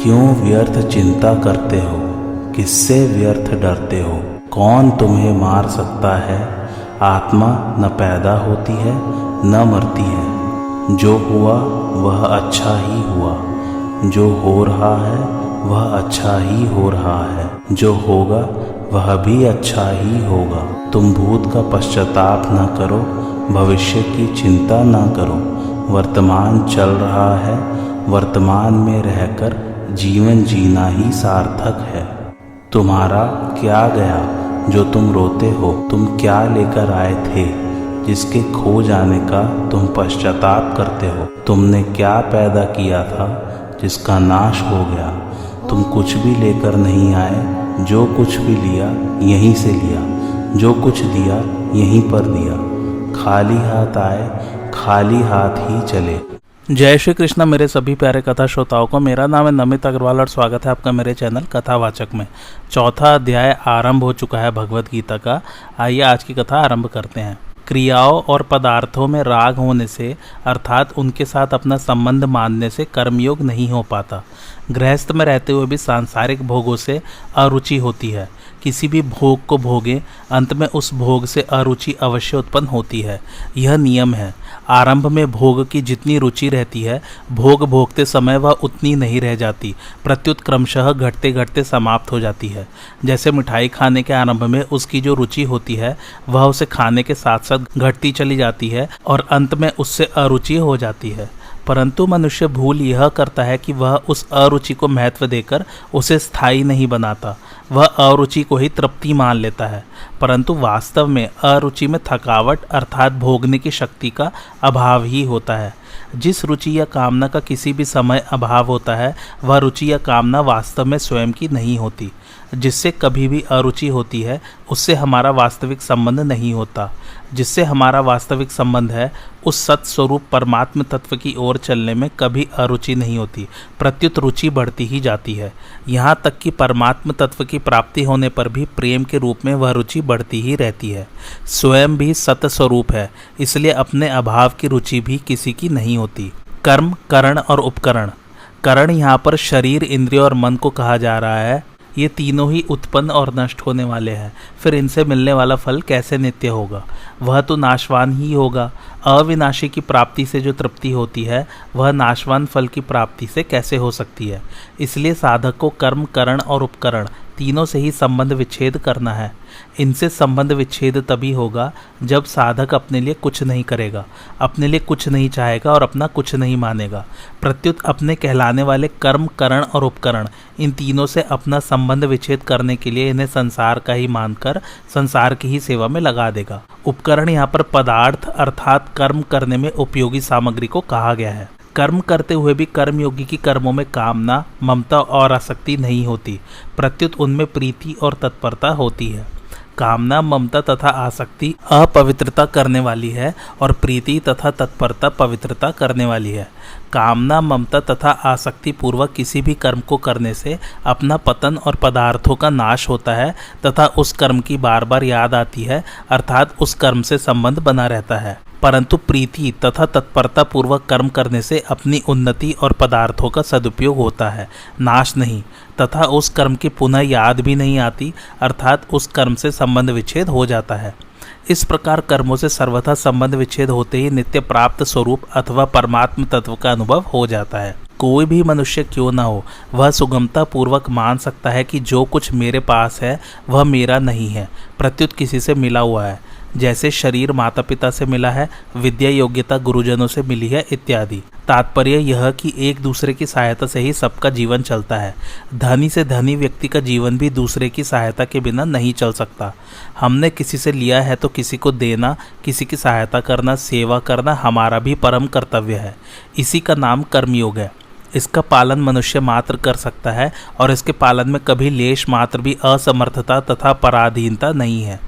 क्यों व्यर्थ चिंता करते हो, किससे व्यर्थ डरते हो। कौन तुम्हें मार सकता है। आत्मा न पैदा होती है न मरती है। जो हुआ वह अच्छा ही हुआ, जो हो रहा है वह अच्छा ही हो रहा है, जो होगा वह भी अच्छा ही होगा। तुम भूत का पश्चाताप न करो, भविष्य की चिंता न करो। वर्तमान चल रहा है, वर्तमान में रहकर जीवन जीना ही सार्थक है। तुम्हारा क्या गया जो तुम रोते हो। तुम क्या लेकर आए थे जिसके खो जाने का तुम पश्चाताप करते हो। तुमने क्या पैदा किया था जिसका नाश हो गया। तुम कुछ भी लेकर नहीं आए, जो कुछ भी लिया यहीं से लिया, जो कुछ दिया यहीं पर दिया। खाली हाथ आए, खाली हाथ ही चले। जय श्री कृष्ण मेरे सभी प्यारे कथा श्रोताओं को। मेरा नाम है नमित अग्रवाल और स्वागत है आपका मेरे चैनल कथावाचक में। चौथा अध्याय आरंभ हो चुका है भगवत गीता का। आइए आज की कथा आरंभ करते हैं। क्रियाओं और पदार्थों में राग होने से अर्थात उनके साथ अपना संबंध मानने से कर्मयोग नहीं हो पाता। गृहस्थ में रहते हुए भी सांसारिक भोगों से अरुचि होती है। किसी भी भोग को भोगे अंत में उस भोग से अरुचि अवश्य उत्पन्न होती है। यह नियम है। आरंभ में भोग की जितनी रुचि रहती है, भोग भोगते समय वह उतनी नहीं रह जाती, प्रत्युत क्रमशः घटते घटते समाप्त हो जाती है। जैसे मिठाई खाने के आरंभ में उसकी जो रुचि होती है वह उसे खाने के साथ साथ घटती चली जाती है और अंत में उससे अरुचि हो जाती है। परंतु मनुष्य भूल यह करता है कि वह उस अरुचि को महत्व देकर उसे स्थायी नहीं बनाता। वह अरुचि को ही तृप्ति मान लेता है, परंतु वास्तव में अरुचि में थकावट अर्थात भोगने की शक्ति का अभाव ही होता है। जिस रुचि या कामना का किसी भी समय अभाव होता है, वह रुचि या कामना वास्तव में स्वयं की नहीं होती। जिससे कभी भी अरुचि होती है उससे हमारा वास्तविक संबंध नहीं होता। जिससे हमारा वास्तविक संबंध है उस सत्स्वरूप परमात्म तत्व की ओर चलने में कभी अरुचि नहीं होती, प्रत्युत रुचि बढ़ती ही जाती है। यहाँ तक कि परमात्म तत्व की प्राप्ति होने पर भी प्रेम के रूप में वह रुचि बढ़ती ही रहती है। स्वयं भी सत्स्वरूप है, इसलिए अपने अभाव की रुचि भी किसी की नहीं होती। कर्म, करण और उपकरण। करण यहाँ पर शरीर, इंद्रिय और मन को कहा जा रहा है। ये तीनों ही उत्पन्न और नष्ट होने वाले हैं। फिर इनसे मिलने वाला फल कैसे नित्य होगा। वह तो नाशवान ही होगा। अविनाशी की प्राप्ति से जो तृप्ति होती है वह नाशवान फल की प्राप्ति से कैसे हो सकती है। इसलिए साधक को कर्म, करण और उपकरण तीनों से ही संबंध विच्छेद करना है। इनसे संबंध विच्छेद तभी होगा जब साधक अपने लिए कुछ नहीं करेगा, अपने लिए कुछ नहीं चाहेगा और अपना कुछ नहीं मानेगा। प्रत्युत अपने कहलाने वाले कर्म, करण और उपकरण इन तीनों से अपना संबंध विच्छेद करने के लिए इन्हें संसार का ही मानकर संसार की ही सेवा में लगा देगा। उपकरण यहाँ पर पदार्थ अर्थात कर्म करने में उपयोगी सामग्री को कहा गया है। कर्म करते हुए भी कर्मयोगी की कर्मों में कामना, ममता और आसक्ति नहीं होती, प्रत्युत उनमें प्रीति और तत्परता होती है। कामना, ममता तथा आसक्ति अपवित्रता करने वाली है और प्रीति तथा तत्परता पवित्रता करने वाली है। कामना, ममता तथा आसक्ति पूर्वक किसी भी कर्म को करने से अपना पतन और पदार्थों का नाश होता है तथा उस कर्म की बार बार याद आती है, अर्थात उस कर्म से संबंध बना रहता है। परंतु प्रीति तथा तत्परता पूर्वक कर्म करने से अपनी उन्नति और पदार्थों का सदुपयोग होता है, नाश नहीं, तथा उस कर्म की पुनः याद भी नहीं आती, अर्थात उस कर्म से संबंध विच्छेद हो जाता है। इस प्रकार कर्मों से सर्वथा संबंध विच्छेद होते ही नित्य प्राप्त स्वरूप अथवा परमात्म तत्व का अनुभव हो जाता है। कोई भी मनुष्य क्यों न हो, वह सुगमता पूर्वक मान सकता है कि जो कुछ मेरे पास है वह मेरा नहीं है, प्रत्युत किसी से मिला हुआ है। जैसे शरीर माता पिता से मिला है, विद्या योग्यता गुरुजनों से मिली है इत्यादि। तात्पर्य यह कि एक दूसरे की सहायता से ही सबका जीवन चलता है। धनी से धनी व्यक्ति का जीवन भी दूसरे की सहायता के बिना नहीं चल सकता। हमने किसी से लिया है तो किसी को देना, किसी की सहायता करना, सेवा करना हमारा भी परम कर्तव्य है। इसी का नाम कर्मयोग है। इसका पालन मनुष्य मात्र कर सकता है और इसके पालन में कभी लेश मात्र भी असमर्थता तथा पराधीनता नहीं है।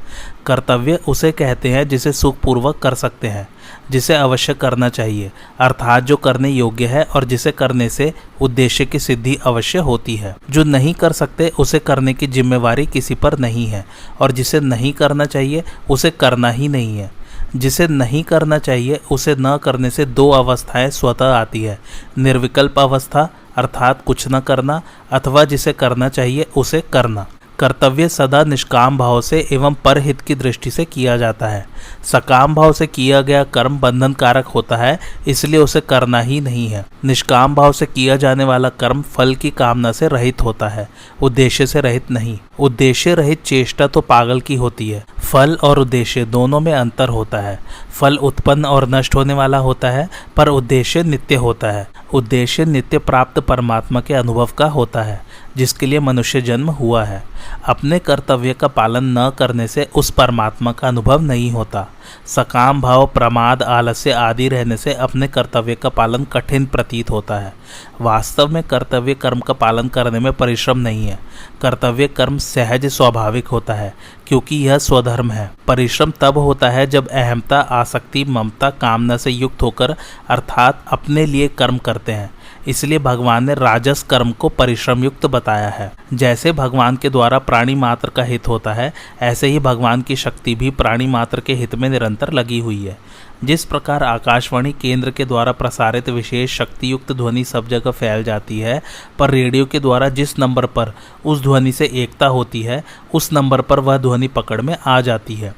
कर्तव्य उसे कहते हैं जिसे सुखपूर्वक कर सकते हैं, जिसे अवश्य करना चाहिए, अर्थात जो करने योग्य है और जिसे करने से उद्देश्य की सिद्धि अवश्य होती है। जो नहीं कर सकते उसे करने की जिम्मेवारी किसी पर नहीं है और जिसे नहीं करना चाहिए उसे करना ही नहीं है। जिसे नहीं करना चाहिए उसे न करने से दो अवस्थाएं स्वतः आती है, निर्विकल्प अवस्था अर्थात कुछ न करना, अथवा जिसे करना चाहिए उसे करना। कर्तव्य सदा निष्काम भाव से एवं परहित की दृष्टि से किया जाता है। सकाम भाव से किया गया कर्म बंधन कारक होता है, इसलिए उसे करना ही नहीं है। निष्काम भाव से किया जाने वाला कर्म फल की कामना से रहित होता है, उद्देश्य से रहित नहीं। उद्देश्य रहित चेष्टा तो पागल की होती है। फल और उद्देश्य दोनों में अंतर होता है। फल उत्पन्न और नष्ट होने वाला होता है, पर उद्देश्य नित्य होता है। उद्देश्य नित्य प्राप्त परमात्मा के अनुभव का होता है, जिसके लिए मनुष्य जन्म हुआ है। अपने कर्तव्य का पालन न करने से उस परमात्मा का अनुभव नहीं होता। सकाम भाव, प्रमाद, आलस्य आदि रहने से अपने कर्तव्य का पालन कठिन प्रतीत होता है। वास्तव में कर्तव्य कर्म का पालन करने में परिश्रम नहीं है। कर्तव्य कर्म सहज स्वाभाविक होता है, क्योंकि यह स्वधर्म है। परिश्रम तब होता है जब अहमता, आसक्ति, ममता, कामना से युक्त होकर अर्थात अपने लिए कर्म करते हैं। इसलिए भगवान ने राजस कर्म को परिश्रम युक्त बताया है। जैसे भगवान के द्वारा प्राणी मात्र का हित होता है, ऐसे ही भगवान की शक्ति भी प्राणी मात्र के हित में निरंतर लगी हुई है। जिस प्रकार आकाशवाणी केंद्र के द्वारा प्रसारित विशेष शक्ति युक्त ध्वनि सब जगह फैल जाती है, पर रेडियो के द्वारा जिस नंबर पर उस ध्वनि से एकता होती है, उस नंबर पर वह ध्वनि पकड़ में आ जाती है।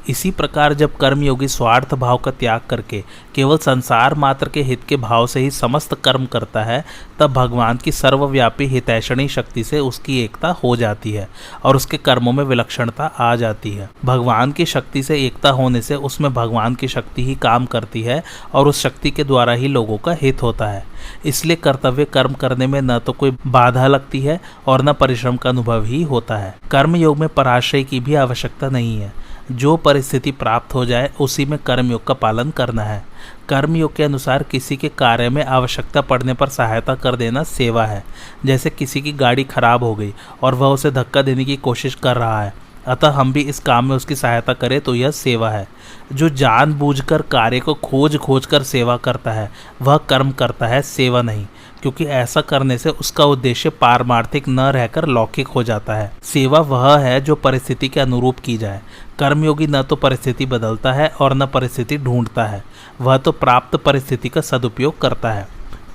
इसी प्रकार जब कर्मयोगी स्वार्थ भाव का त्याग करके केवल संसार मात्र के हित के भाव से ही समस्त कर्म करता है, तब भगवान की सर्वव्यापी हितैषणी शक्ति से उसकी एकता हो जाती है और उसके कर्मों में विलक्षणता आ जाती है। भगवान की शक्ति से एकता होने से उसमें भगवान की शक्ति ही काम करती है और उस शक्ति के द्वारा ही लोगों का हित होता है। इसलिए कर्तव्य कर्म करने में न तो कोई बाधा लगती है और न परिश्रम का अनुभव ही होता है। कर्मयोग में पराश्रय की भी आवश्यकता नहीं है। जो परिस्थिति प्राप्त हो जाए उसी में कर्मयोग का पालन करना है। कर्मयोग के अनुसार किसी के कार्य में आवश्यकता पड़ने पर सहायता कर देना सेवा है। जैसे किसी की गाड़ी खराब हो गई और वह उसे धक्का देने की कोशिश कर रहा है, अतः हम भी इस काम में उसकी सहायता करें तो यह सेवा है। जो जानबूझकर कार्य को खोज कर सेवा करता है, वह कर्म करता है, सेवा नहीं, क्योंकि ऐसा करने से उसका उद्देश्य पारमार्थिक न रहकर लौकिक हो जाता है। सेवा वह है जो परिस्थिति के अनुरूप की जाए। कर्मयोगी न तो परिस्थिति बदलता है और न परिस्थिति ढूंढता है, वह तो प्राप्त परिस्थिति का सदुपयोग करता है।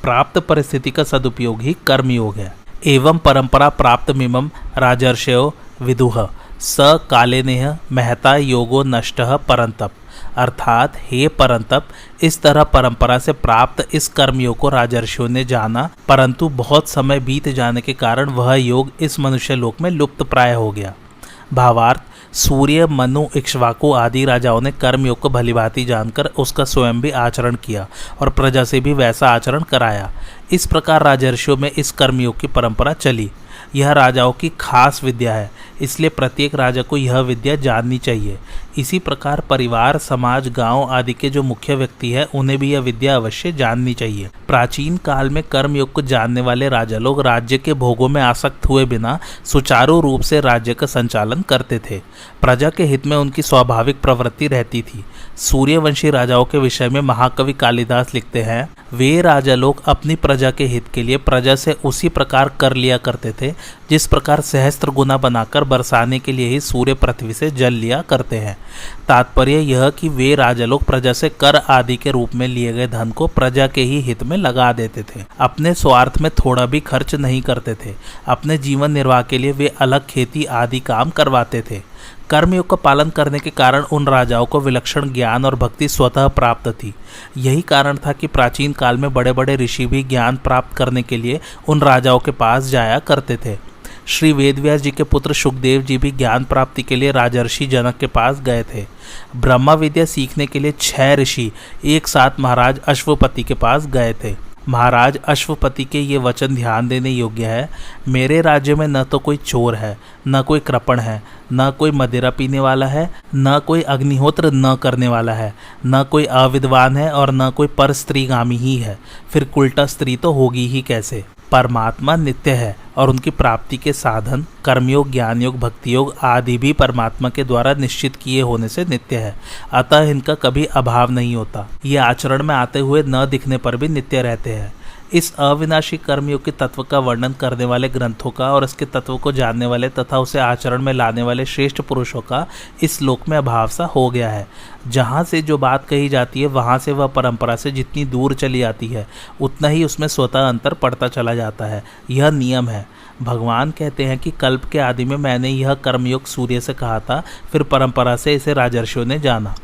प्राप्त परिस्थिति का सदुपयोग ही कर्मयोग है। एवं परंपरा प्राप्त मिमम राजर्षयो विदुह स कालेनेह महता योगो नष्टः परंतप। अर्थात हे परंतप, इस तरह परंपरा से प्राप्त इस कर्मयोग को राजर्षियों ने जाना, परंतु बहुत समय बीत जाने के कारण वह योग इस मनुष्य लोक में लुप्त प्राय हो गया। भावार्थ, सूर्य, मनु, इक्ष्वाकु आदि राजाओं ने कर्मयोग को भलीभांति जानकर उसका स्वयं भी आचरण किया और प्रजा से भी वैसा आचरण कराया। इस प्रकार राजर्षियों में इस कर्मयोग की परंपरा चली। यह राजाओं की खास विद्या है, इसलिए प्रत्येक राजा को यह विद्या जाननी चाहिए। इसी प्रकार परिवार, समाज, गांव आदि के जो मुख्य व्यक्ति हैं, उन्हें भी यह विद्या अवश्य जाननी चाहिए। प्राचीन काल में कर्मयोग को जानने वाले राजा लोग राज्य के भोगों में आसक्त हुए बिना सुचारू रूप से राज्य का संचालन करते थे। प्रजा के हित में उनकी स्वाभाविक प्रवृत्ति रहती थी। सूर्यवंशी राजाओं के विषय में महाकवि कालिदास लिखते हैं, वे राजा लोग अपनी प्रजा के हित के लिए प्रजा से उसी प्रकार कर लिया करते थे जिस प्रकार सहस्त्र गुना बनाकर बरसाने के लिए ही सूर्य पृथ्वी से जल लिया करते हैं। तात्पर्य यह कि वे राजा लोग प्रजा से कर आदि के रूप में लिए गए धन को प्रजा के ही हित में लगा देते थे। अपने स्वार्थ में थोड़ा भी खर्च नहीं करते थे। अपने जीवन निर्वाह के लिए वे अलग खेती आदि काम करवाते थे। कर्मयोग का पालन करने के कारण उन राजाओं को विलक्षण ज्ञान और भक्ति स्वतः प्राप्त थी। यही कारण था कि प्राचीन काल में बड़े बड़े ऋषि भी ज्ञान प्राप्त करने के लिए उन राजाओं के पास जाया करते थे। श्री वेदव्यास जी के पुत्र शुकदेव जी भी ज्ञान प्राप्ति के लिए राजर्षि जनक के पास गए थे। ब्रह्मा विद्या सीखने के लिए 6 ऋषि एक साथ महाराज अश्वपति के पास गए थे। महाराज अश्वपति के ये वचन ध्यान देने योग्य है। मेरे राज्य में न तो कोई चोर है, न कोई कृपण है, न कोई मदिरा पीने वाला है, न कोई अग्निहोत्र न करने वाला है, न कोई अविद्वान है और न कोई पर स्त्रीगामी ही है। फिर उल्टा स्त्री तो होगी ही कैसे। परमात्मा नित्य है और उनकी प्राप्ति के साधन कर्मयोग, ज्ञान योग, भक्ति योग आदि भी परमात्मा के द्वारा निश्चित किए होने से नित्य है, अतः इनका कभी अभाव नहीं होता। ये आचरण में आते हुए न दिखने पर भी नित्य रहते हैं। इस अविनाशी कर्मयोग के तत्व का वर्णन करने वाले ग्रंथों का और इसके तत्व को जानने वाले तथा उसे आचरण में लाने वाले श्रेष्ठ पुरुषों का इस लोक में अभाव सा हो गया है। जहाँ से जो बात कही जाती है वहाँ से वह परंपरा से जितनी दूर चली जाती है उतना ही उसमें स्वतः अंतर पड़ता चला जाता है। यह नियम है। भगवान कहते हैं कि कल्प के आदि में मैंने यह कर्मयोग सूर्य से कहा था, फिर परंपरा से इसे राजर्षियों ने जाना।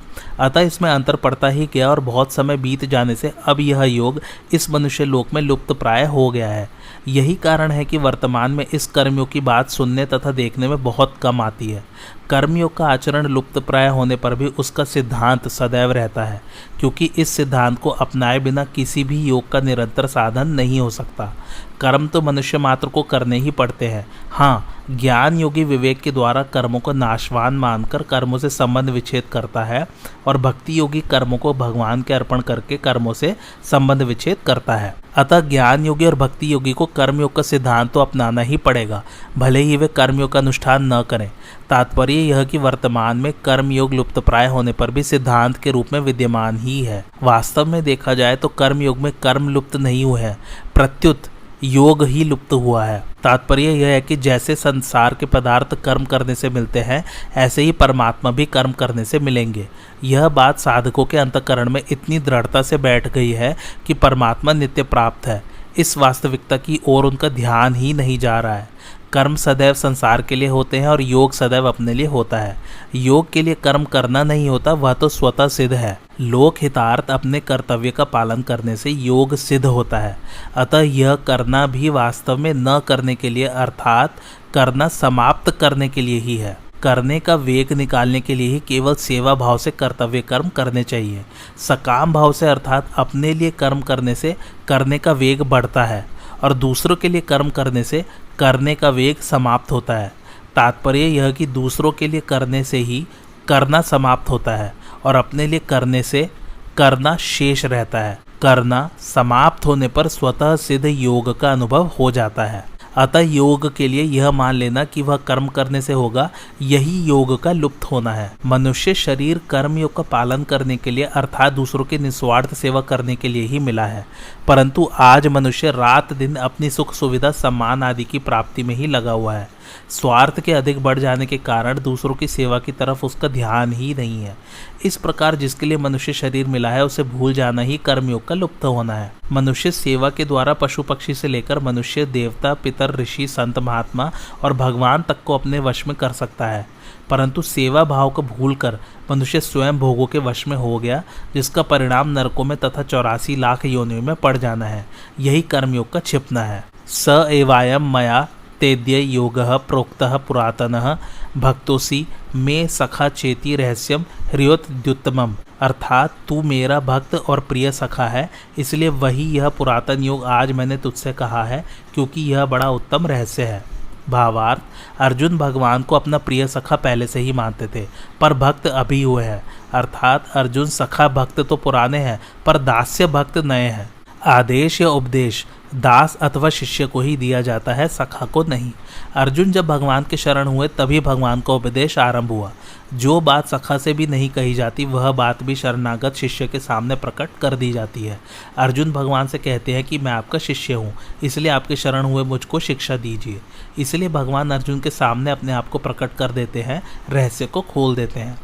अतः इसमें अंतर पड़ता ही गया और बहुत समय बीत जाने से अब यह योग इस मनुष्य लोक में लुप्त प्राय हो गया है। यही कारण है कि वर्तमान में इस कर्मयोग की बात सुनने तथा देखने में बहुत कम आती है। कर्मयोग का आचरण लुप्त प्राय होने पर भी उसका सिद्धांत सदैव रहता है, क्योंकि इस सिद्धांत को अपनाए बिना किसी भी योग का निरंतर साधन नहीं हो सकता। कर्म तो मनुष्य मात्र को करने ही पड़ते हैं। हाँ, ज्ञान योगी विवेक के द्वारा कर्मों को नाशवान मानकर कर्मों से संबंध विच्छेद करता है और भक्ति योगी कर्मों को भगवान के अर्पण करके कर्मों से संबंध विच्छेद करता है। अतः ज्ञान योगी और भक्ति योगी को कर्मयोग का सिद्धांत तो अपनाना ही पड़ेगा, भले ही वे कर्मयोग का अनुष्ठान न करें। तात्पर्य यह कि वर्तमान में कर्मयोग लुप्त प्राय होने पर भी सिद्धांत के रूप में विद्यमान ही है। वास्तव में देखा जाए तो कर्मयोग में कर्म लुप्त नहीं हुए हैं, प्रत्युत योग ही लुप्त हुआ है। तात्पर्य यह है कि जैसे संसार के पदार्थ कर्म करने से मिलते हैं, ऐसे ही परमात्मा भी कर्म करने से मिलेंगे। यह बात साधकों के अंतःकरण में इतनी दृढ़ता से बैठ गई है कि परमात्मा नित्य प्राप्त है। इस वास्तविकता की ओर उनका ध्यान ही नहीं जा रहा है। कर्म सदैव संसार के लिए होते हैं और योग सदैव अपने लिए होता है। योग के लिए कर्म करना नहीं होता, वह तो स्वतः सिद्ध है। लोक हितार्थ अपने कर्तव्य का पालन करने से योग सिद्ध होता है। अतः यह करना भी वास्तव में न करने के लिए अर्थात करना समाप्त करने के लिए ही है। करने का वेग निकालने के लिए ही केवल सेवा भाव से कर्तव्य कर्म करने चाहिए। सकाम भाव से अर्थात अपने लिए कर्म करने से करने का वेग बढ़ता है और दूसरों के लिए कर्म करने से करने का वेग समाप्त होता है। तात्पर्य यह कि दूसरों के लिए करने से ही करना समाप्त होता है और अपने लिए करने से करना शेष रहता है। करना समाप्त होने पर स्वतः सिद्ध योग का अनुभव हो जाता है। अतः योग के लिए यह मान लेना कि वह कर्म करने से होगा, यही योग का लुप्त होना है। मनुष्य शरीर कर्म योग का पालन करने के लिए अर्थात दूसरों की निस्वार्थ सेवा करने के लिए ही मिला है, परंतु आज मनुष्य रात दिन अपनी सुख सुविधा सम्मान आदि की प्राप्ति में ही लगा हुआ है। स्वार्थ के अधिक बढ़ जाने के कारण दूसरों की सेवा की तरफ उसका ध्यान ही नहीं है। इस प्रकार जिसके लिए मनुष्य शरीर मिला है उसे भूल जाना ही कर्मयोग का लुप्त होना है। मनुष्य सेवा के द्वारा पशु पक्षी से लेकर मनुष्य, देवता, पितर, ऋषि, संत, महात्मा और भगवान तक को अपने वश में कर सकता है, परंतु सेवा भाव को भूलकर मनुष्य स्वयं भोगों के वश में हो गया, जिसका परिणाम नरकों में तथा 84 लाख योनियों में पड़ जाना है। यही कर्मयोग का छिपना है। स एवायम मया तेद्य योगः प्रोक्तः पुरातनः भक्तोसी में सखा चेती रहस्यम ह्रियोत्युत्तमम्। अर्थात तू मेरा भक्त और प्रिय सखा है, इसलिए वही यह पुरातन योग आज मैंने तुझसे कहा है, क्योंकि यह बड़ा उत्तम रहस्य है। भावार्थ, अर्जुन भगवान को अपना प्रिय सखा पहले से ही मानते थे, पर भक्त अभी हुए हैं। अर्थात अर्जुन सखा भक्त तो पुराने हैं, पर दास्य भक्त नए हैं। आदेश या उपदेश दास अथवा शिष्य को ही दिया जाता है, सखा को नहीं। अर्जुन जब भगवान के शरण हुए तभी भगवान का उपदेश आरंभ हुआ। जो बात सखा से भी नहीं कही जाती वह बात भी शरणागत शिष्य के सामने प्रकट कर दी जाती है। अर्जुन भगवान से कहते हैं कि मैं आपका शिष्य हूँ, इसलिए आपके शरण हुए मुझको शिक्षा दीजिए। इसलिए भगवान अर्जुन के सामने अपने आप को प्रकट कर देते हैं, रहस्य को खोल देते हैं।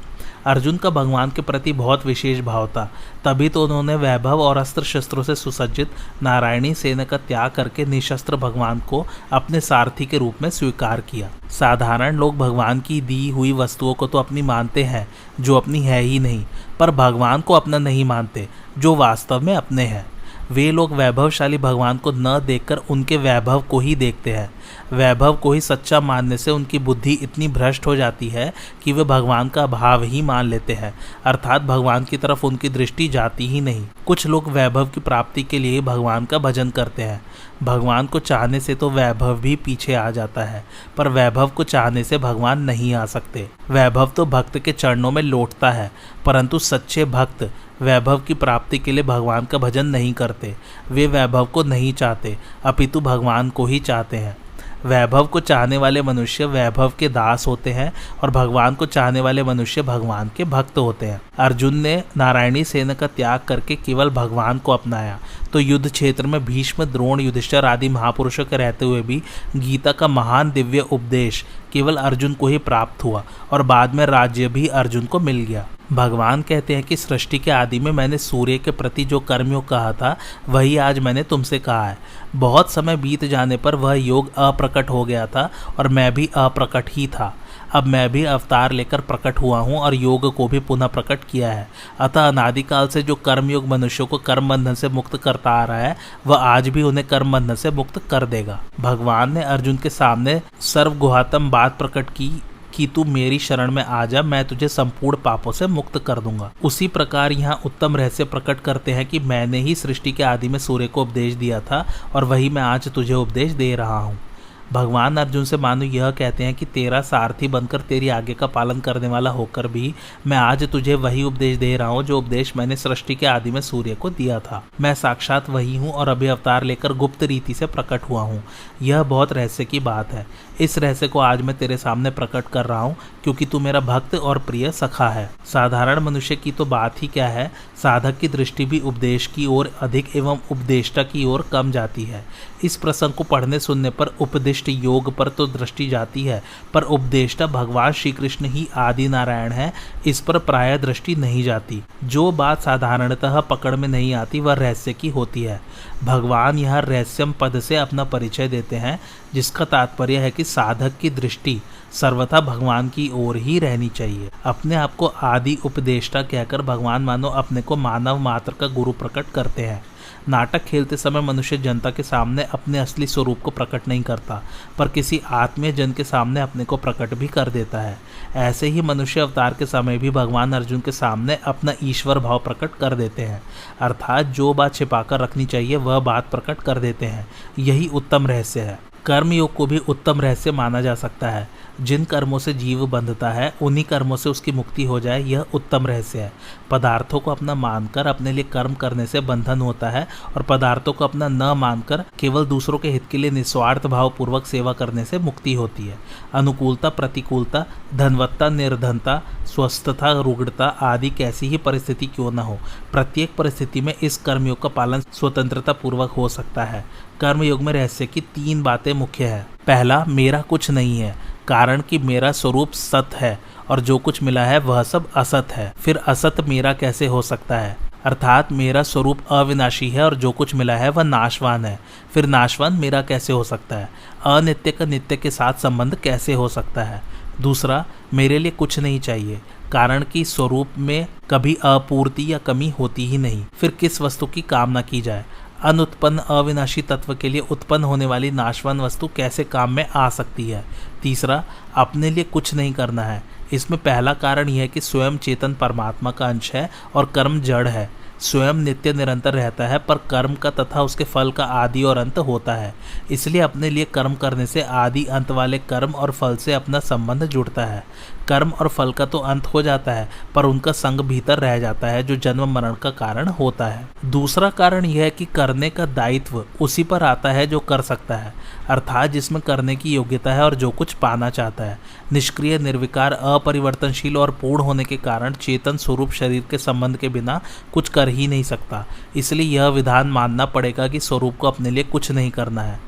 अर्जुन का भगवान के प्रति बहुत विशेष भाव था, तभी तो उन्होंने वैभव और अस्त्र शस्त्रों से सुसज्जित नारायणी सेना का त्याग करके निशस्त्र भगवान को अपने सारथी के रूप में स्वीकार किया। साधारण लोग भगवान की दी हुई वस्तुओं को तो अपनी मानते हैं जो अपनी है ही नहीं, पर भगवान को अपना नहीं मानते जो वास्तव में अपने हैं। वे लोग वैभवशाली भगवान को न देखकर उनके वैभव को ही देखते हैं। वैभव को ही सच्चा मानने से उनकी बुद्धि इतनी भ्रष्ट हो जाती है कि वे भगवान का भाव ही मान लेते हैं, अर्थात भगवान की तरफ उनकी दृष्टि जाती ही नहीं। कुछ लोग वैभव की प्राप्ति के लिए भगवान का भजन करते हैं। भगवान को चाहने से तो वैभव भी पीछे आ जाता है, पर वैभव को चाहने से भगवान नहीं आ सकते। वैभव तो भक्त के चरणों में लौटता है, परंतु सच्चे भक्त वैभव की प्राप्ति के लिए भगवान का भजन नहीं करते। वे वैभव को नहीं चाहते, अपितु भगवान को ही चाहते हैं। वैभव को चाहने वाले मनुष्य वैभव के दास होते हैं और भगवान को चाहने वाले मनुष्य भगवान के भक्त होते हैं। अर्जुन ने नारायणी सेना का त्याग करके केवल भगवान को अपनाया, तो युद्ध क्षेत्र में भीष्म, द्रोण, युधिष्ठिर आदि महापुरुषों के रहते हुए भी गीता का महान दिव्य उपदेश केवल अर्जुन को ही प्राप्त हुआ और बाद में राज्य भी अर्जुन को मिल गया। भगवान कहते हैं कि सृष्टि के आदि में मैंने सूर्य के प्रति जो कर्मयोग कहा था वही आज मैंने तुमसे कहा है। बहुत समय बीत जाने पर वह योग अप्रकट हो गया था और मैं भी अप्रकट ही था। अब मैं भी अवतार लेकर प्रकट हुआ हूँ और योग को भी पुनः प्रकट किया है। अतः अनादिकाल से जो कर्मयोग मनुष्यों को कर्म बंधन से मुक्त करता आ रहा है वह आज भी उन्हें कर्म बंधन से मुक्त कर देगा। भगवान ने अर्जुन के सामने सर्वगुहातम बात प्रकट की कि तू मेरी शरण में आ जा, मैं तुझे संपूर्ण पापों से मुक्त कर दूंगा। उसी प्रकार यहाँ उत्तम रहस्य प्रकट करते हैं कि मैंने ही सृष्टि के आदि में सूर्य को उपदेश दिया था और वही मैं आज तुझे उपदेश दे रहा हूँ। भगवान अर्जुन से मानो यह कहते हैं कि तेरा सारथी बनकर तेरी आज्ञा का पालन करने वाला होकर भी मैं आज तुझे वही उपदेश दे रहा हूँ जो उपदेश मैंने सृष्टि के आदि में सूर्य को दिया था। मैं साक्षात वही हूँ और अभी अवतार लेकर गुप्त रीति से प्रकट हुआ हूँ। यह बहुत रहस्य की बात है। इस रहस्य को आज मैं तेरे सामने प्रकट कर रहा हूँ क्योंकि तू मेरा भक्त और प्रिय सखा है। साधारण मनुष्य की तो बात ही क्या है, साधक की दृष्टि भी उपदेश की ओर अधिक एवं उपदेष्टा की ओर कम जाती है। इस प्रसंग को पढ़ने सुनने पर उपदिष्ट योग पर तो दृष्टि जाती है, पर उपदेष्टा भगवान श्री कृष्ण ही आदि नारायण है, इस पर प्राय दृष्टि नहीं जाती। जो बात साधारणतः पकड़ में नहीं आती वह रहस्य की होती है। भगवान यह रहस्यम पद से अपना परिचय देते हैं, जिसका तात्पर्य है कि साधक की दृष्टि सर्वथा भगवान की ओर ही रहनी चाहिए। अपने आप को आदि उपदेष्टा कहकर भगवान मानो अपने को मानव मात्र का गुरु प्रकट करते हैं। नाटक खेलते समय मनुष्य जनता के सामने अपने असली स्वरूप को प्रकट नहीं करता, पर किसी आत्मीय जन के सामने अपने को प्रकट भी कर देता है। ऐसे ही मनुष्य अवतार के समय भी भगवान अर्जुन के सामने अपना ईश्वर भाव प्रकट कर देते हैं, अर्थात जो बात छिपाकर रखनी चाहिए वह बात प्रकट कर देते हैं। यही उत्तम रहस्य है। कर्मयोग को भी उत्तम रहस्य माना जा सकता है। जिन कर्मों से जीव बंधता है उन्हीं कर्मों से उसकी मुक्ति हो जाए, यह उत्तम रहस्य है। पदार्थों को अपना मानकर अपने लिए कर्म करने से बंधन होता है और पदार्थों को अपना न मानकर केवल दूसरों के हित के लिए निस्वार्थ भाव पूर्वक सेवा करने से मुक्ति होती है। अनुकूलता, प्रतिकूलता, धनवत्ता, निर्धनता, स्वस्थता, रुग्णता आदि कैसी ही परिस्थिति क्यों न हो, प्रत्येक परिस्थिति में इस कर्मयोग का पालन स्वतंत्रता पूर्वक हो सकता है। कर्मयोग में रहस्य की 3 बातें मुख्य है। पहला, मेरा कुछ नहीं है, कारण कि मेरा स्वरूप सत है और जो कुछ मिला है वह सब असत है। फिर असत मेरा कैसे हो सकता है, अर्थात मेरा स्वरूप अविनाशी है और जो कुछ मिला है वह नाशवान है। फिर नाशवान मेरा कैसे हो सकता है, अनित्य का नित्य के साथ संबंध कैसे हो सकता है। दूसरा, मेरे लिए कुछ नहीं चाहिए, कारण कि स्वरूप में कभी अपूर्ति या कमी होती ही नहीं। फिर किस वस्तु की कामना की जाए, अनुत्पन्न अविनाशी तत्व के लिए उत्पन्न होने वाली नाशवान वस्तु कैसे काम में आ सकती है। तीसरा, अपने लिए कुछ नहीं करना है। इसमें पहला कारण यह है कि स्वयं चेतन परमात्मा का अंश है और कर्म जड़ है। स्वयं नित्य निरंतर रहता है, पर कर्म का तथा उसके फल का आदि और अंत होता है। इसलिए अपने लिए कर्म करने से आदि अंत वाले कर्म और फल से अपना संबंध जुड़ता है। कर्म और फल का तो अंत हो जाता है, पर उनका संग भीतर रह जाता है जो जन्म मरण का कारण होता है। दूसरा कारण यह है कि करने का दायित्व उसी पर आता है जो कर सकता है, अर्थात जिसमें करने की योग्यता है और जो कुछ पाना चाहता है। निष्क्रिय, निर्विकार, अपरिवर्तनशील और पूर्ण होने के कारण चेतन स्वरूप शरीर के संबंध के बिना कुछ कर ही नहीं सकता। इसलिए यह विधान मानना पड़ेगा कि स्वरूप को अपने लिए कुछ नहीं करना है।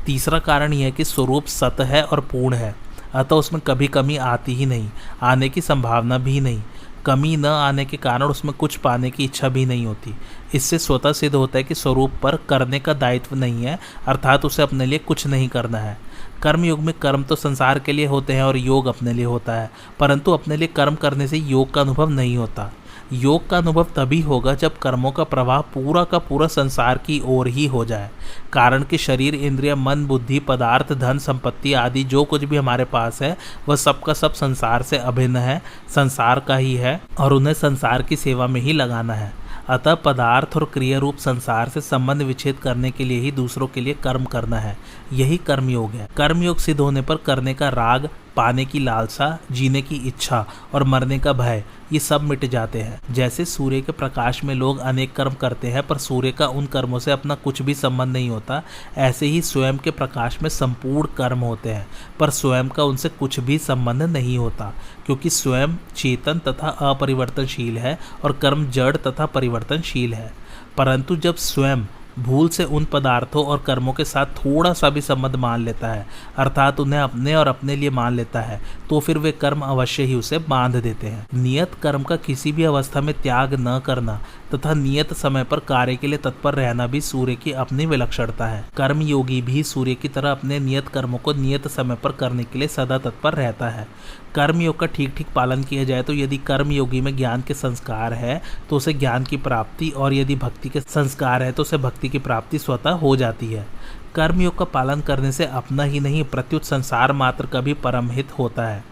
तीसरा कारण यह है कि स्वरूप सत है और पूर्ण है, अतः उसमें कभी कमी आती ही नहीं, आने की संभावना भी नहीं। कमी न आने के कारण उसमें कुछ पाने की इच्छा भी नहीं होती। इससे स्वतः सिद्ध होता है कि स्वरूप पर करने का दायित्व नहीं है, अर्थात उसे अपने लिए कुछ नहीं करना है। कर्मयोग में कर्म तो संसार के लिए होते हैं और योग अपने लिए होता है, परंतु अपने लिए कर्म करने से योग का अनुभव नहीं होता। योग का अनुभव तभी होगा जब कर्मों का प्रवाह पूरा का पूरा संसार की ओर ही हो जाए। कारण कि शरीर, इंद्रिय, मन, बुद्धि, पदार्थ, धन, संपत्ति आदि जो कुछ भी हमारे पास है वह सब का सब संसार से अभिन्न है, संसार का ही है और उन्हें संसार की सेवा में ही लगाना है। अतः पदार्थ और क्रिया रूप संसार से संबंध विच्छेद करने के लिए ही दूसरों के लिए कर्म करना है। यही कर्मयोग है। कर्मयोग सिद्ध होने पर करने का राग, पाने की लालसा, जीने की इच्छा और मरने का भय, ये सब मिट जाते हैं। जैसे सूर्य के प्रकाश में लोग अनेक कर्म करते हैं पर सूर्य का उन कर्मों से अपना कुछ भी संबंध नहीं होता, ऐसे ही स्वयं के प्रकाश में संपूर्ण कर्म होते हैं पर स्वयं का उनसे कुछ भी संबंध नहीं होता, क्योंकि स्वयं चेतन तथा अपरिवर्तनशील है और कर्म जड़ तथा परिवर्तनशील है। परंतु जब स्वयं भूल से उन पदार्थों और कर्मों के साथ थोड़ा सा भी संबंध मान लेता है, अर्थात उन्हें अपने और अपने लिए मान लेता है, तो फिर वे कर्म अवश्य ही उसे बांध देते हैं। नियत कर्म का किसी भी अवस्था में त्याग न करना तथा नियत समय पर कार्य के लिए तत्पर रहना भी सूर्य की अपनी विलक्षणता है। कर्म योगी भी सूर्य की तरह अपने नियत कर्मों को नियत समय पर करने के लिए सदा तत्पर रहता है। कर्म योग का ठीक ठीक पालन किया जाए तो यदि कर्म योगी में ज्ञान के संस्कार है तो उसे ज्ञान की प्राप्ति, और यदि भक्ति के संस्कार है तो उसे भक्ति की प्राप्ति स्वतः हो जाती है। कर्मयोग का पालन करने से अपना ही नहीं प्रत्युत संसार मात्र का भी परम हित होता है।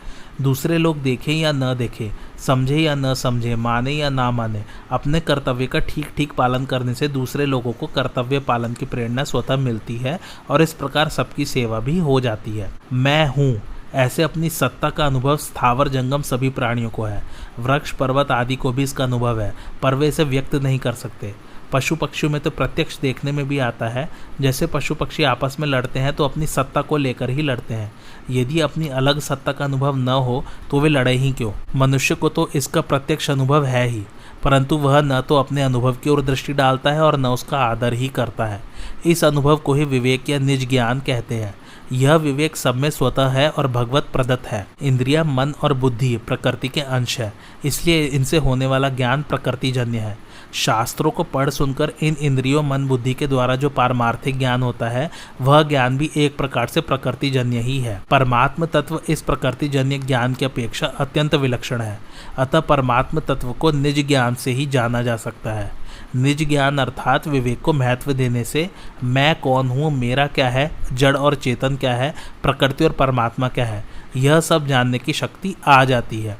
दूसरे लोग देखें या न देखें, समझे या न समझे, माने या ना माने, अपने कर्तव्य का ठीक ठीक पालन करने से दूसरे लोगों को कर्तव्य पालन की प्रेरणा स्वतः मिलती है और इस प्रकार सबकी सेवा भी हो जाती है। मैं हूँ ऐसे अपनी सत्ता का अनुभव स्थावर जंगम सभी प्राणियों को है। वृक्ष पर्वत आदि को भी इसका अनुभव है पर वे इसे व्यक्त नहीं कर सकते। पशु पक्षियों में तो प्रत्यक्ष देखने में भी आता है। जैसे पशु पक्षी आपस में लड़ते हैं तो अपनी सत्ता को लेकर ही लड़ते हैं। यदि अपनी अलग सत्ता का अनुभव न हो तो वे लड़े ही क्यों। मनुष्य को तो इसका प्रत्यक्ष अनुभव है ही, परंतु वह न तो अपने अनुभव की ओर दृष्टि डालता है और न उसका आदर ही करता है। इस अनुभव को ही विवेक या निज ज्ञान कहते हैं। यह विवेक सब में स्वतः है और भगवत प्रदत्त है। इंद्रिया, मन और बुद्धि प्रकृति के अंश है, इसलिए इनसे होने वाला ज्ञान प्रकृतिजन्य है। शास्त्रों को पढ़ सुनकर इन इंद्रियों, मन, बुद्धि के द्वारा जो पारमार्थिक ज्ञान होता है वह ज्ञान भी एक प्रकार से प्रकृतिजन्य ही है। परमात्म तत्व इस प्रकृतिजन्य ज्ञान की अपेक्षा अत्यंत विलक्षण है। अतः परमात्म तत्व को निज ज्ञान से ही जाना जा सकता है। निज ज्ञान अर्थात विवेक को महत्व देने से मैं कौन हूँ, मेरा क्या है, जड़ और चेतन क्या है, प्रकृति और परमात्मा क्या है, यह सब जानने की शक्ति आ जाती है।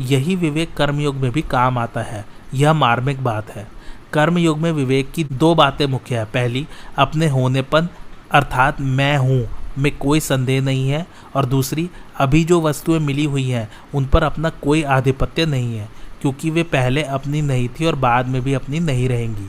यही विवेक कर्मयोग में भी काम आता है। यह मार्मिक बात है। कर्मयोग में विवेक की दो बातें मुख्य है। पहली, अपने होनेपन अर्थात मैं हूँ में कोई संदेह नहीं है, और दूसरी, अभी जो वस्तुएं मिली हुई हैं उन पर अपना कोई आधिपत्य नहीं है, क्योंकि वे पहले अपनी नहीं थी और बाद में भी अपनी नहीं रहेंगी।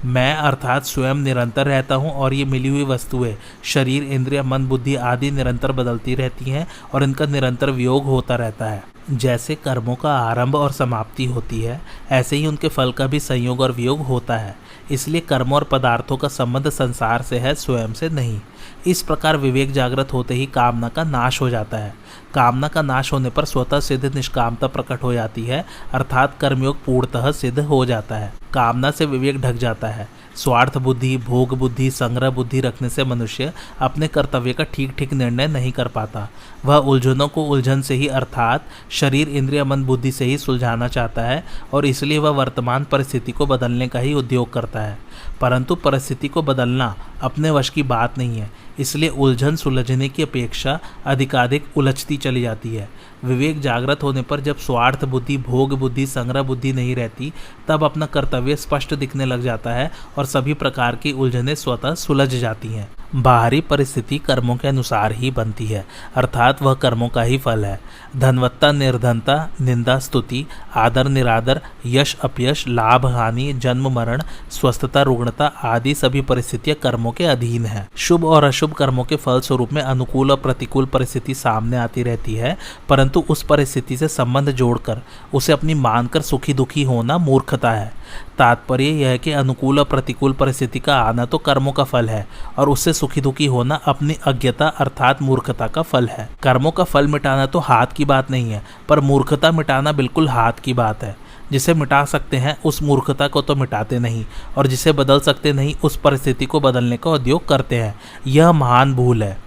मैं अर्थात स्वयं निरंतर रहता हूँ और ये मिली हुई वस्तुएं शरीर, इंद्रिय, मन, बुद्धि आदि निरंतर बदलती रहती हैं और इनका निरंतर वियोग होता रहता है। जैसे कर्मों का आरंभ और समाप्ति होती है, ऐसे ही उनके फल का भी संयोग और वियोग होता है। इसलिए कर्मों और पदार्थों का संबंध संसार से है, स्वयं से नहीं। इस प्रकार विवेक जागृत होते ही कामना का नाश हो जाता है। कामना का नाश होने पर स्वतः सिद्ध निष्कामता प्रकट हो जाती है, अर्थात कर्मयोग पूर्णतः सिद्ध हो जाता है। कामना से विवेक ढक जाता है। स्वार्थ बुद्धि, भोग बुद्धि, संग्रह बुद्धि रखने से मनुष्य अपने कर्तव्य का ठीक ठीक निर्णय नहीं कर पाता। वह उलझनों को उलझन से ही अर्थात शरीर, इंद्रिय, मन, बुद्धि से ही सुलझाना चाहता है और इसलिए वह वर्तमान परिस्थिति को बदलने का ही उद्योग करता है। परंतु परिस्थिति को बदलना अपने वश की बात नहीं है, इसलिए उलझन सुलझने की अपेक्षा अधिकाधिक उलझती चली जाती है। विवेक जागृत होने पर जब स्वार्थ बुद्धि, भोग बुद्धि, संग्रह बुद्धि नहीं रहती, तब अपना कर्तव्य स्पष्ट दिखने लग जाता है और सभी प्रकार की उलझनें स्वतः सुलझ जाती हैं। बाहरी परिस्थिति कर्मों के अनुसार ही बनती है, अर्थात वह कर्मों का ही फल है। धनवत्ता, निर्धनता, निंदा, स्तुति, आदर, निरादर, यश, अपयश, लाभ, हानि, जन्म, मरण, स्वस्थता, रुग्णता आदि सभी परिस्थितियां कर्मों के अधीन है। शुभ और अशुभ कर्मों के फल स्वरूप में अनुकूल और प्रतिकूल परिस्थिति सामने आती रहती है, परंतु उस परिस्थिति से संबंध जोड़कर उसे अपनी मानकर सुखी दुखी होना मूर्खता है। तात्पर्य यह है कि अनुकूल और प्रतिकूल परिस्थिति का आना तो कर्मों का फल है और उससे सुखी दुखी होना अपनी अज्ञता अर्थात मूर्खता का फल है। कर्मों का फल मिटाना तो हाथ की बात नहीं है, पर मूर्खता मिटाना बिल्कुल हाथ की बात है। जिसे मिटा सकते हैं उस मूर्खता को तो मिटाते नहीं, और जिसे बदल सकते नहीं उस परिस्थिति को बदलने का उद्योग करते हैं। यह महान भूल है।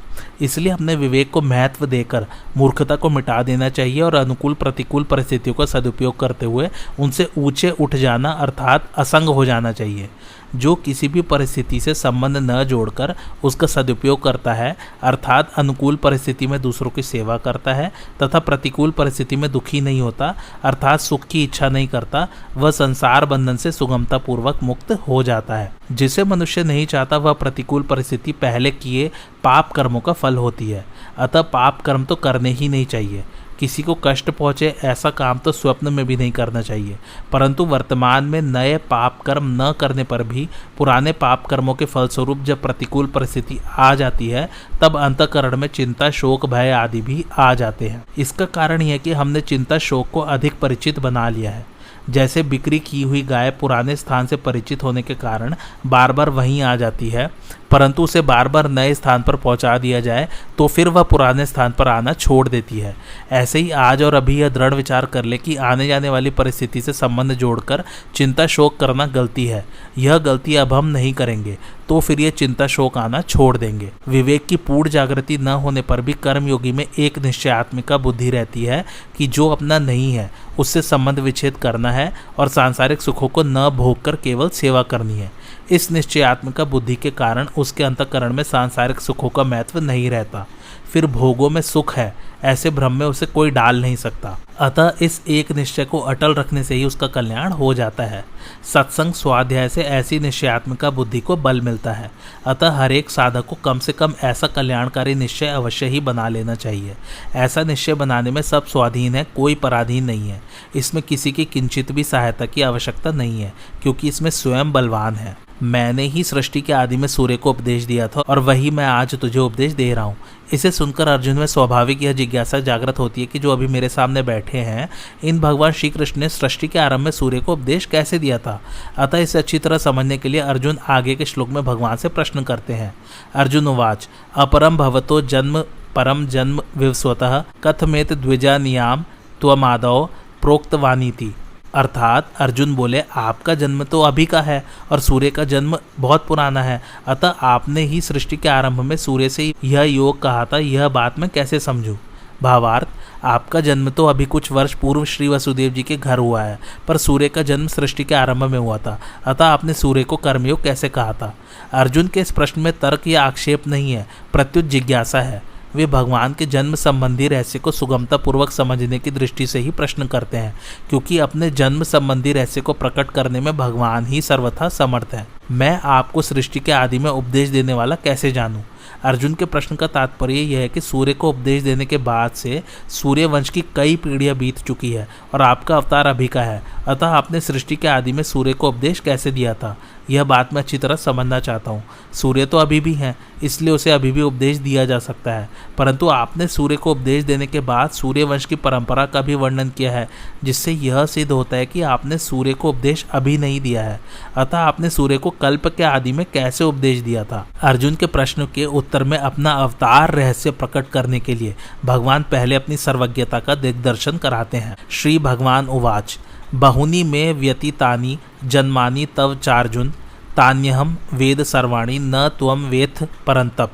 इसलिए अपने विवेक को महत्व देकर मूर्खता को मिटा देना चाहिए और अनुकूल प्रतिकूल परिस्थितियों का सदुपयोग करते हुए उनसे ऊंचे उठ जाना अर्थात असंग हो जाना चाहिए। जो किसी भी परिस्थिति से संबंध न जोड़कर उसका सदुपयोग करता है, अर्थात अनुकूल परिस्थिति में दूसरों की सेवा करता है तथा प्रतिकूल परिस्थिति में दुखी नहीं होता, अर्थात सुख की इच्छा नहीं करता, वह संसार बंधन से सुगमता पूर्वक मुक्त हो जाता है। जिसे मनुष्य नहीं चाहता वह प्रतिकूल परिस्थिति पहले किए पाप कर्मों का फल होती है। अतः पाप कर्म तो करने ही नहीं चाहिए। किसी को कष्ट पहुँचे ऐसा काम तो स्वप्न में भी नहीं करना चाहिए। परंतु वर्तमान में नए पाप कर्म न करने पर भी पुराने पाप कर्मों के फलस्वरूप जब प्रतिकूल परिस्थिति आ जाती है तब अंतःकरण में चिंता, शोक, भय आदि भी आ जाते हैं। इसका कारण यह कि हमने चिंता, शोक को अधिक परिचित बना लिया है। जैसे बिक्री की हुई गाय पुराने स्थान से परिचित होने के कारण बार बार वहीं आ जाती है, परंतु उसे बार बार नए स्थान पर पहुंचा दिया जाए तो फिर वह पुराने स्थान पर आना छोड़ देती है। ऐसे ही आज और अभी यह दृढ़ विचार कर ले कि आने जाने वाली परिस्थिति से संबंध जोड़कर चिंता, शोक करना गलती है। यह गलती अब हम नहीं करेंगे तो फिर यह चिंता, शोक आना छोड़ देंगे। विवेक की पूर्ण जागृति न होने पर भी कर्मयोगी में एक निश्चयात्मिका बुद्धि रहती है कि जो अपना नहीं है उससे संबंध विच्छेद करना है और सांसारिक सुखों को न भोग कर केवल सेवा करनी है। इस निश्चयात्मिका बुद्धि के कारण उसके अंतःकरण में सांसारिक सुखों का महत्व नहीं रहता। फिर भोगों में सुख है ऐसे भ्रम में उसे कोई डाल नहीं सकता। अतः इस एक निश्चय को अटल रखने से ही उसका कल्याण हो जाता है। सत्संग, स्वाध्याय से ऐसी निश्चयात्मिका बुद्धि को बल मिलता है। अतः हर एक साधक को कम से कम ऐसा कल्याणकारी निश्चय अवश्य ही बना लेना चाहिए। ऐसा निश्चय बनाने में सब स्वाधीन है, कोई पराधीन नहीं है। इसमें किसी की किंचित भी सहायता की आवश्यकता नहीं है, क्योंकि इसमें स्वयं बलवान है। मैंने ही सृष्टि के आदि में सूर्य को उपदेश दिया था और वही मैं आज तुझे उपदेश दे रहा हूँ। इसे सुनकर अर्जुन में स्वाभाविक यह जिज्ञासा जागृत होती है कि जो अभी मेरे सामने बैठे हैं, इन भगवान श्री कृष्ण ने सृष्टि के आरंभ में सूर्य को उपदेश कैसे दिया था। अतः इसे अच्छी तरह समझने के लिए अर्जुन आगे के श्लोक में भगवान से प्रश्न करते हैं। अर्जुन उवाच अपरम भवतो जन्म परम जन्म विवस्वतः कथमेत द्विजा नियाम त्वमादौ प्रोक्तवानीति। अर्थात अर्जुन बोले, आपका जन्म तो अभी का है और सूर्य का जन्म बहुत पुराना है, अतः आपने ही सृष्टि के आरंभ में सूर्य से यह योग कहा था, यह बात मैं कैसे समझूं। भावार्थ, आपका जन्म तो अभी कुछ वर्ष पूर्व श्री वसुदेव जी के घर हुआ है, पर सूर्य का जन्म सृष्टि के आरंभ में हुआ था, अतः आपने सूर्य को कर्मयोग कैसे कहा था। अर्जुन के इस प्रश्न में तर्क या आक्षेप नहीं है, प्रत्युत जिज्ञासा है। वे भगवान के जन्म संबंधी रहस्य को सुगमता पूर्वक समझने की दृष्टि से ही प्रश्न करते हैं, क्योंकि अपने जन्म संबंधी रहस्य को प्रकट करने में भगवान ही सर्वथा समर्थ है। मैं आपको सृष्टि के आदि में उपदेश देने वाला कैसे जानूं। अर्जुन के प्रश्न का तात्पर्य यह है कि सूर्य को उपदेश देने के बाद से सूर्य वंश की कई पीढ़ियां बीत चुकी है और आपका अवतार अभी का है, अतः आपने सृष्टि के आदि में सूर्य को उपदेश कैसे दिया था, यह बात मैं अच्छी तरह समझना चाहता हूँ। सूर्य तो अभी भी है, इसलिए उसे अभी भी उपदेश दिया जा सकता है, परंतु आपने सूर्य को उपदेश देने के बाद सूर्य वंश की परंपरा का भी वर्णन किया है, जिससे यह सिद्ध होता है कि आपने सूर्य को उपदेश अभी नहीं दिया है। अतः आपने सूर्य को कल्प के आदि में कैसे उपदेश दिया था। अर्जुन के प्रश्न के उत्तर में अपना अवतार रहस्य प्रकट करने के लिए भगवान पहले अपनी सर्वज्ञता का दिग्दर्शन कराते हैं। श्री भगवान उवाच बहुनी में व्यतीतानि जन्मानि तव चार्जुन तान्यहम वेद सर्वाणि न त्वम वेत्थ परंतप।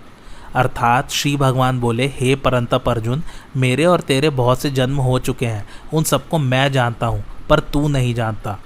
अर्थात श्री भगवान बोले, हे परंतप अर्जुन, मेरे और तेरे बहुत से जन्म हो चुके हैं, उन सबको मैं जानता हूँ पर तू नहीं जानता।